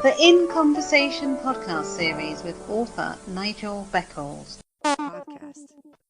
The In Conversation podcast series with author Nigel Beckles.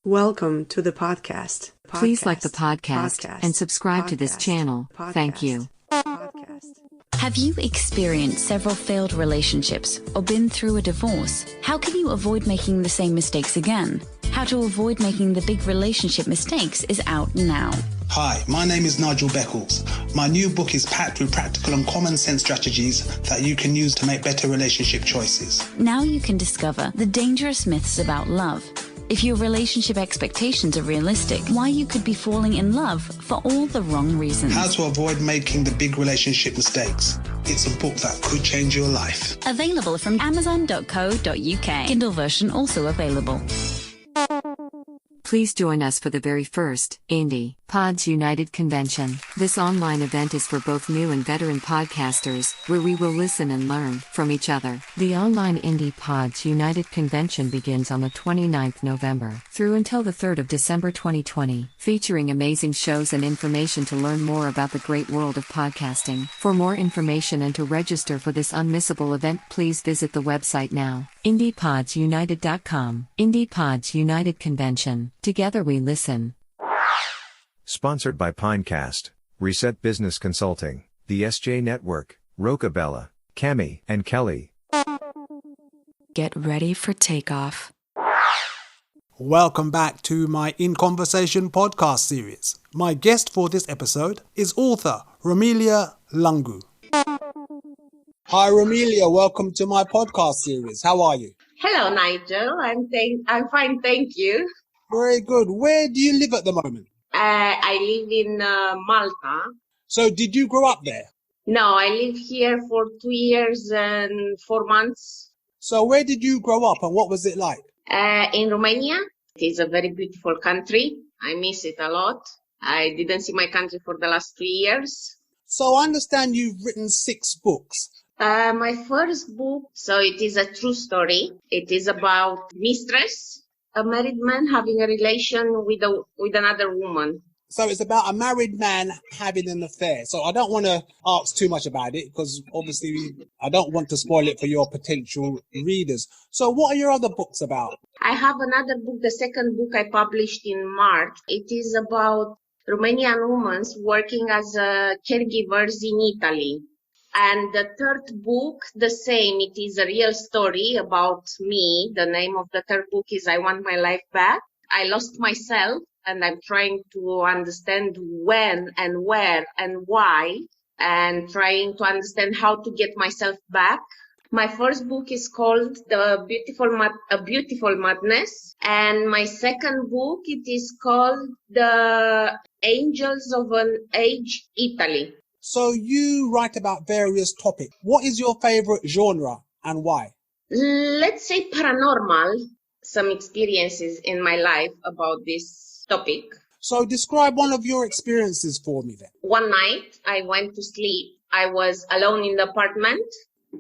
Welcome to the podcast. Please like the podcast and subscribe to this channel. Thank you. Have you experienced several failed relationships or been through a divorce? How can you avoid making the same mistakes again? How to avoid making the big relationship mistakes is out now. Hi, my name is Nigel Beckles. My new book is packed with practical and common sense strategies that you can use to make better relationship choices. Now you can discover the dangerous myths about love. If your relationship expectations are realistic, why you could be falling in love for all the wrong reasons. How to avoid making the big relationship mistakes. It's a book that could change your life. Available from Amazon.co.uk. Kindle version also available. Please join us for the very first Indie Pods United Convention. This online event is for both new and veteran podcasters, where we will listen and learn from each other. The online Indie Pods United Convention begins on the 29th November through until the 3rd of December 2020, featuring amazing shows and information to learn more about the great world of podcasting. For more information and to register for this unmissable event, please visit the website now. IndiePodsUnited.com. Indie Pods United Convention. Together we listen. Sponsored by Pinecast, Reset Business Consulting, the SJ Network, Rocabella, Cami, and Kelly. Get ready for takeoff. Welcome back to my In Conversation podcast series. My guest for this episode is author Romelia Lungu. Hi Romelia, welcome to my podcast series. How are you? Hello Nigel, I'm fine, thank you. Very good. Where do you live at the moment? I live in Malta. So did you grow up there? No, I live here for 2 years and 4 months. So where did you grow up and what was it like? In Romania. It is a very beautiful country. I miss it a lot. I didn't see my country for the last 3 years. So I understand you've written 6 books. My first book, so it is a true story. It is about mistress, a married man having a relation with another woman. So it's about a married man having an affair. So I don't want to ask too much about it because obviously I don't want to spoil it for your potential readers. So what are your other books about? I have another book, the second book I published in March. It is about Romanian women working as caregivers in Italy. And the third book, the same. It is a real story about me. The name of the third book is I Want My Life Back. I lost myself and I'm trying to understand when and where and why and trying to understand how to get myself back. My first book is called A Beautiful Madness. And my second book, it is called The Angels of an Age, Italy. So you write about various topics. What is your favorite genre and why? Let's say paranormal, some experiences in my life about this topic. So describe one of your experiences for me then. One night I went to sleep. I was alone in the apartment.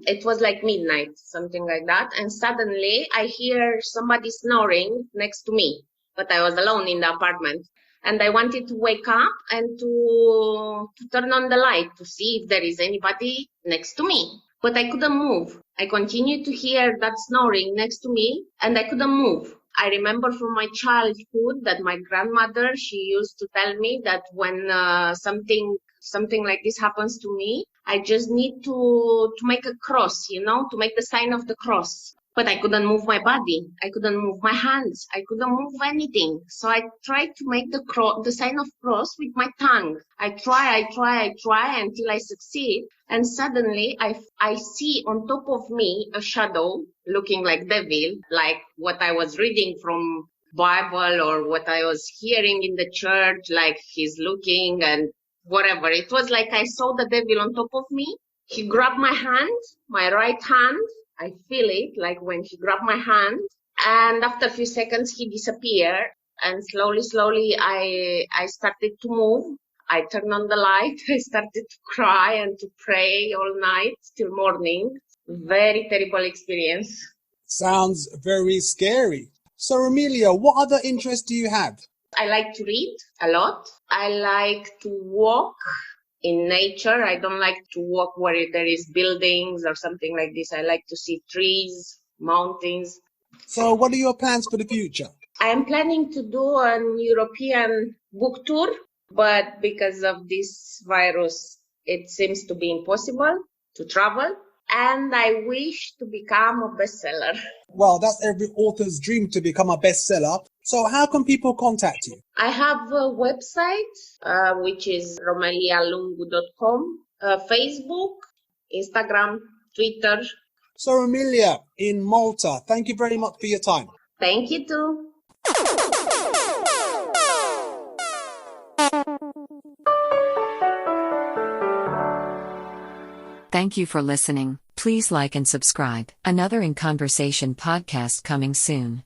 It was like midnight, something like that. And suddenly I hear somebody snoring next to me, but I was alone in the apartment. And I wanted to wake up and to turn on the light to see if there is anybody next to me. But I couldn't move. I continued to hear that snoring next to me and I couldn't move. I remember from my childhood that my grandmother, she used to tell me that when something like this happens to me, I just need to make a cross, to make the sign of the cross. But I couldn't move my body. I couldn't move my hands. I couldn't move anything. So I tried to make the sign of cross with my tongue. I try until I succeed. And suddenly I see on top of me a shadow looking like devil, like what I was reading from Bible or what I was hearing in the church, like he's looking and whatever. It was like I saw the devil on top of me. He grabbed my hand, my right hand. I feel it like when he grabbed my hand, and after a few seconds he disappeared, and slowly I started to move. I turned on the light. I started to cry and to pray all night till morning. Very terrible experience. Sounds very scary. So Romelia, what other interests do you have? I like to read a lot. I like to walk in nature. I don't like to walk where there is buildings or something like this. I like to see trees, mountains. So what are your plans for the future? I am planning to do an European book tour, but because of this virus, it seems to be impossible to travel. And I wish to become a bestseller. Well, that's every author's dream, to become a bestseller. So how can people contact you? I have a website, which is romelialungu.com, Facebook, Instagram, Twitter. So Romelia in Malta, thank you very much for your time. Thank you too. Thank you for listening. Please like and subscribe. Another In Conversation podcast coming soon.